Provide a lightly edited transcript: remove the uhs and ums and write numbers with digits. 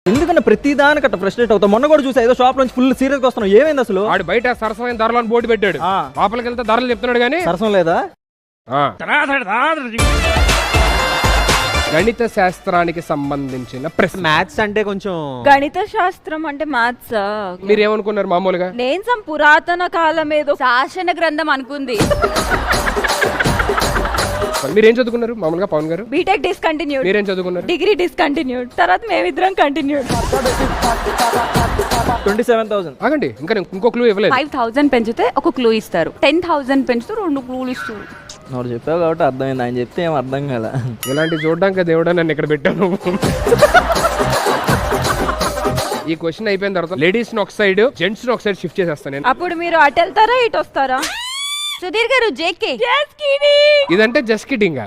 ఎందుకన్నా ప్రతి దానికి అట్లా ఫ్రస్ట్రేట్ అవుతాం. మొన్న కూడా చూసా ఏదో షాప్ నుంచి ఫుల్ సీరియస్ గా వస్తున్నాం. ఏమైంది అసలు? వాడు బయట సరసమైన ధరలను బోర్డు పెట్టాడు, లోపలికి వెళ్తే ధరలు చెప్తున్నాడు కానీ సరసం లేదా? గణిత శాస్త్రానికి సంబంధించిన ప్రశ్న. మ్యాథ్స్ అంటే కొంచెం గణిత శాస్త్రం అంటే మ్యాథ్స్. మీరేమనుకున్నారు మామూలుగా? నేను some పురాతన కాలం ఏదో శాసన గ్రంథం అనుకుంది. మీరేం చదువుకున్నారు మామూలుగా పవన్ గారు? BTech discontinued. మీరేం చదువుకున్నారు? Degree discontinued. తర్వాత మేమిద్దరం కంటిన్యూడ్. 27,000. ఆగండి, ఇంకా నేను ఇంకో క్లూ ఇవ్వలేదు. 5,000 పెంచితే ఒక క్లూ ఇస్తారు, 10,000 పెంచితే 2 క్లూలు ఇస్తారు. నువ్వు చెప్పావు కాబట్టి అర్థమైంది, ఆయన చెప్తే ఏం అర్థం కాల. ఇలాంటి చూడడానికి దేవుడా నన్ను ఇక్కడ పెట్టాను. ఈ క్వశ్చన్ అయిపోయిన తర్వాత లేడీస్ ని ఒక సైడ్, జెంట్స్ ని ఒక సైడ్ షిఫ్ట్ చేసేస్తాను నేను. అప్పుడు మీరు అటు వెళ్తారా ఇటు వస్తారా? సుధీర్ గారు జేకే. ఇదంటే జస్ట్ కిడ్డింగ్.